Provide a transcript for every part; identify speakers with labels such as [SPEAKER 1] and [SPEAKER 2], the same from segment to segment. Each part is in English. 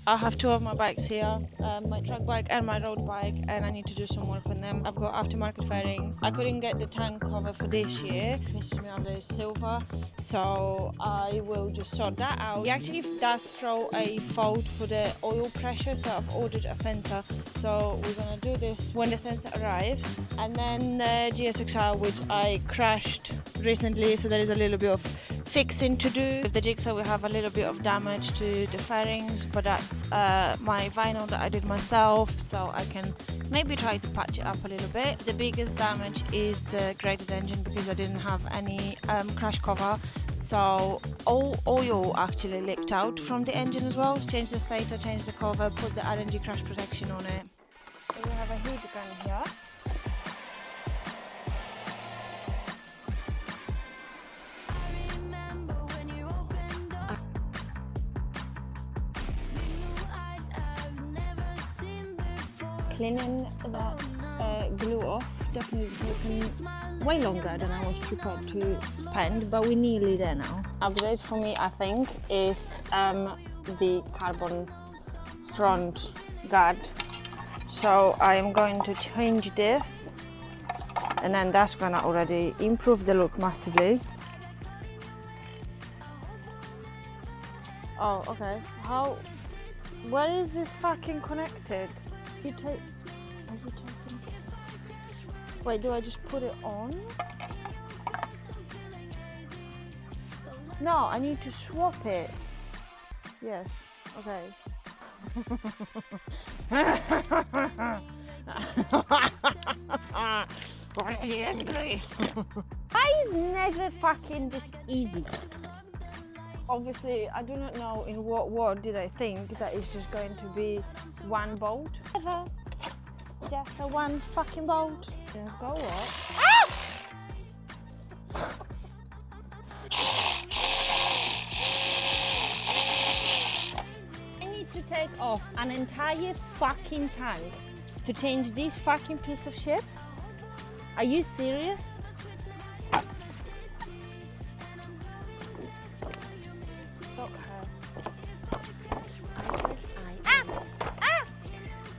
[SPEAKER 1] I have two of my bikes here, my track bike and my road bike, and I need to do some work on them. I've got aftermarket fairings. I couldn't get the tank cover for this year. Pisses me off that it's silver, so I will just sort that out. It actually does throw a fault for the oil pressure, so I've ordered a sensor. So we're gonna do this when the sensor arrives. And then the GSXR, which I crashed recently, so there is a little bit of fixing to do. With the Jigsaw we have a little bit of damage to the fairings, but that's my vinyl that I did myself, so I can maybe try to patch it up a little bit. The biggest damage is the graded engine because I didn't have any crash cover, so all oil actually leaked out from the engine as well. Change the stator, change the cover, put the RNG crash protection on it. So we have a heat gun here. Cleaning that glue off definitely taken way longer than I was prepared to spend, but we're nearly there now. Upgrade for me, I think, is the carbon front guard. So I am going to change this, and then that's gonna already improve the look massively. Oh, okay. Where is this fucking connected? Are you taking? Wait, do I just put it on? No, I need to swap it. Yes, okay. Already angry. Why is never fucking just easy? Obviously, I do not know in what world did I think that it's just going to be one bolt. Never. Just a one fucking bolt. Let's go up. Ah! I need to take off an entire fucking tank to change this fucking piece of shit. Are you serious?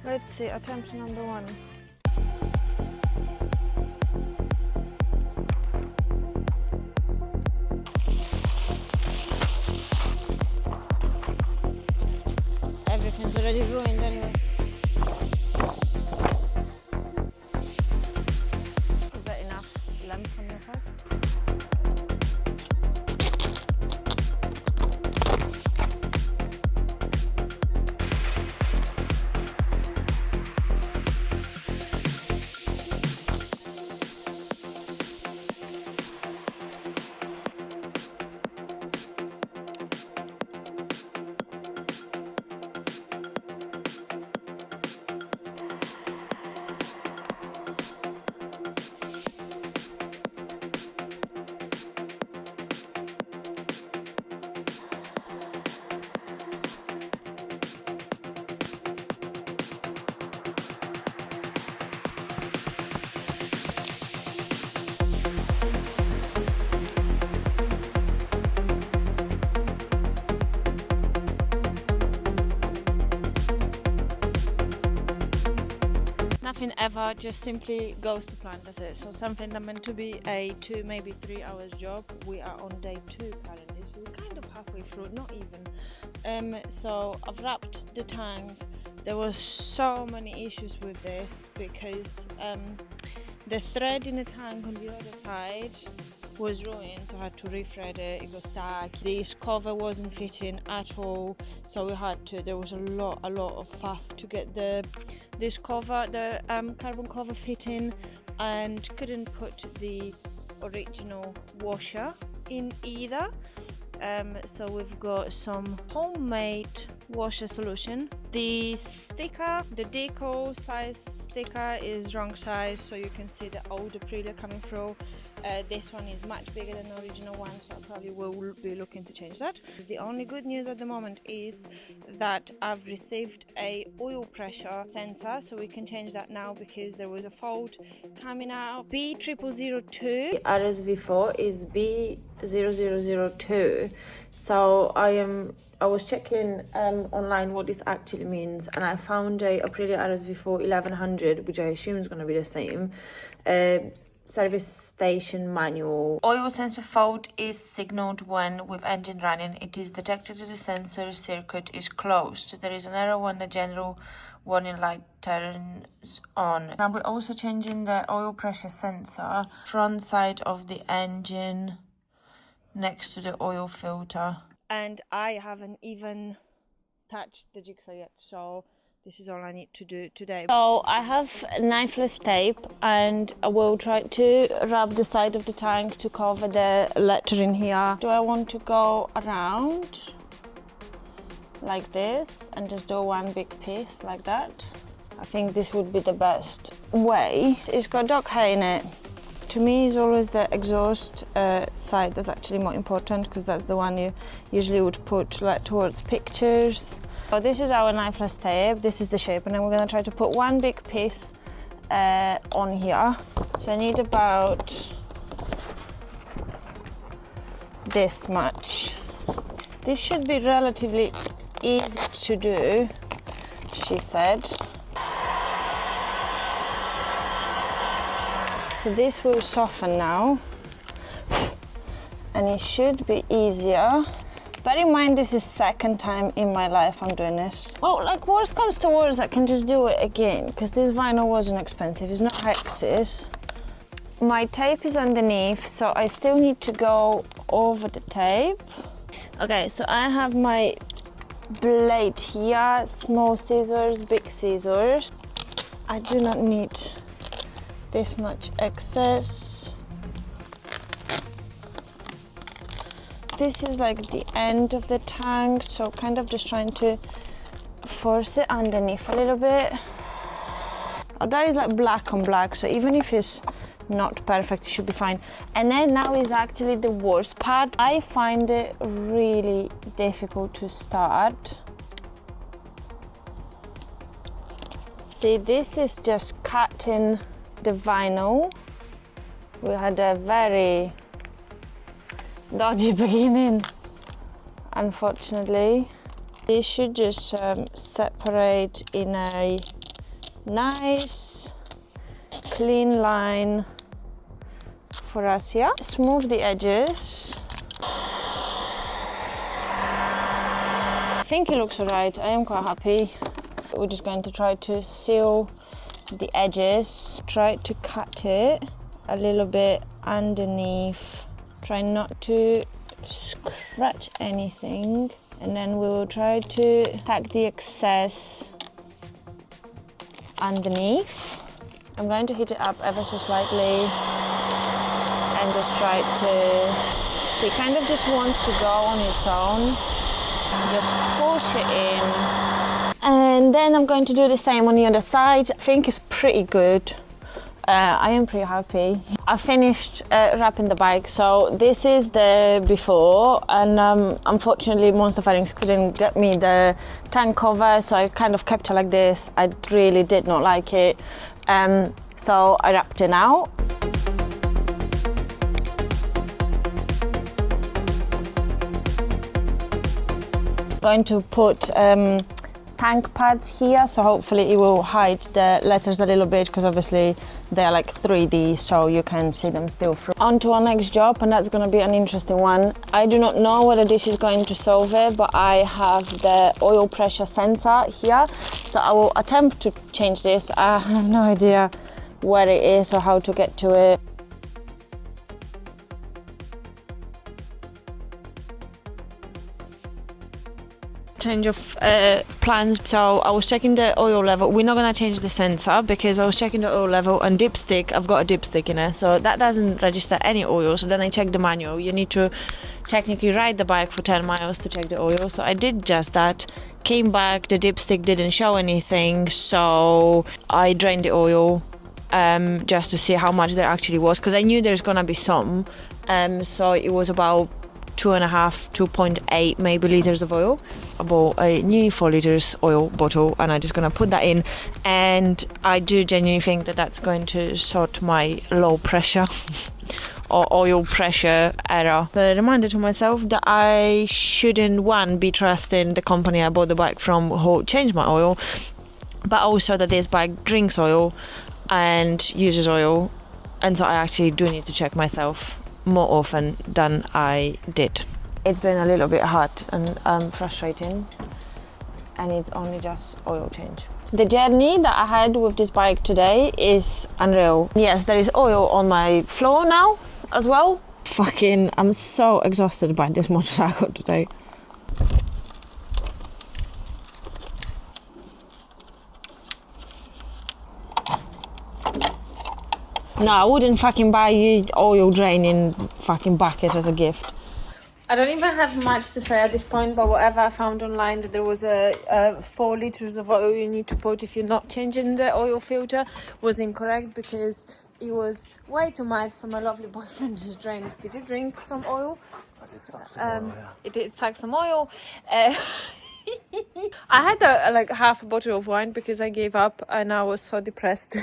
[SPEAKER 1] Let's see, attempt number one. Everything's already ruined anyway. Is that enough length on your side? Nothing ever just simply goes to plan, does it? So something that meant to be a 2, maybe 3 hours job, we are on day 2 currently, so we're kind of halfway through, not even. So I've wrapped the tank. There was so many issues with this because the thread in the tank on the other side was ruined, so I had to re-thread it. It got stuck. This cover wasn't fitting at all, so we had to. There was a lot of faff to get this cover, the carbon cover fitting, and couldn't put the original washer in either. So we've got some homemade washer solution. The sticker, the decal size sticker is wrong size, so you can see the old Aprilia coming through. This one is much bigger than the original one, so I probably will be looking to change that. The only good news at the moment is that I've received a oil pressure sensor, so we can change that now because there was a fault coming out. B0002 RSV4 is B0002, so I am I was checking online what this actually means, and I found a Aprilia RSV4 1100, which I assume is going to be the same. Service station manual. Oil sensor fault is signaled when with engine running. It is detected that the sensor circuit is closed. There is an error when the general warning light turns on. Now we're also changing the oil pressure sensor, front side of the engine next to the oil filter. And I haven't even touched the jigsaw yet, so this is all I need to do today. So I have knifeless tape, and I will try to wrap the side of the tank to cover the lettering here. Do I want to go around like this and just do one big piece like that? I think this would be the best way. It's got dog hair in it. To me, it's always the exhaust side that's actually more important, because that's the one you usually would put like towards pictures. So this is our knifeless tape. This is the shape, and then we're going to try to put one big piece on here. So I need about this much. This should be relatively easy to do, she said. So this will soften now, and it should be easier. Bear in mind, this is second time in my life I'm doing this. Well, like, worst comes to worst, I can just do it again, because this vinyl wasn't expensive, it's not Hexes. My tape is underneath, so I still need to go over the tape. Okay, so I have my blade here, small scissors, big scissors. I do not need this much excess. This is like the end of the tank, so kind of just trying to force it underneath a little bit. Oh, that is like black on black, so even if it's not perfect, it should be fine. And then now is actually the worst part. I find it really difficult to start. See, this is just cutting the vinyl. We had a very dodgy beginning, unfortunately. This should just separate in a nice clean line for us here. Smooth the edges. I think it looks alright. I am quite happy. We're just going to try to seal the edges. Try to cut it a little bit underneath. Try not to scratch anything, and then we will try to tack the excess underneath. I'm going to heat it up ever so slightly and just try to see, it kind of just wants to go on its own. Just push it in. And then I'm going to do the same on the other side. I think it's pretty good. I am pretty happy. I finished wrapping the bike, so this is the before, and unfortunately Monster Fairings couldn't get me the tank cover, so I kind of kept it like this. I really did not like it, so I wrapped it out. Going to put tank pads here, so hopefully it will hide the letters a little bit, because obviously they're like 3D, so you can see them still through. On to our next job, and that's going to be an interesting one. I do not know whether this is going to solve it, but I have the oil pressure sensor here, so I will attempt to change this. I have no idea where it is or how to get to it. Change of plans. So I was checking the oil level. We're not gonna change the sensor, because I was checking the oil level and dipstick. I've got a dipstick in it, so that doesn't register any oil. So then I checked the manual. You need to technically ride the bike for 10 miles to check the oil. So I did just that. Came back, the dipstick didn't show anything, so I drained the oil just to see how much there actually was, because I knew there's gonna be some. So it was about 2.8 maybe liters of oil. I bought a new 4 liters oil bottle, and I'm just gonna put that in, and I do genuinely think that that's going to sort my low pressure or oil pressure error. The reminder to myself that I shouldn't, one, be trusting the company I bought the bike from who changed my oil, but also that this bike drinks oil and uses oil, and so I actually do need to check myself more often than I did. It's been a little bit hard and frustrating, and it's only just oil change. The journey that I had with this bike today is unreal. Yes, there is oil on my floor now as well. I'm so exhausted by this motorcycle today. No, I wouldn't fucking buy you oil draining fucking bucket as a gift. I don't even have much to say at this point, but whatever I found online, that there was a 4 liters of oil you need to put if you're not changing the oil filter, was incorrect, because it was way too much, so my lovely boyfriend just drank. Did you drink some oil?
[SPEAKER 2] I did suck some oil, yeah.
[SPEAKER 1] It did suck some oil. I had like half a bottle of wine because I gave up and I was so depressed.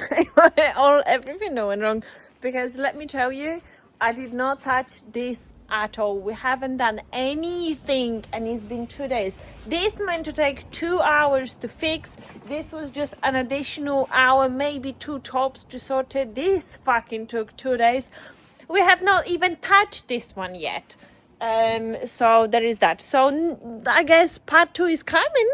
[SPEAKER 1] Everything that went wrong, because let me tell you, I did not touch this at all. We haven't done anything, and it's been 2 days. This meant to take 2 hours to fix. This was just an additional hour, maybe 2 tops to sort it. This fucking took 2 days. We have not even touched this one yet. So there is that. So I guess part 2 is coming.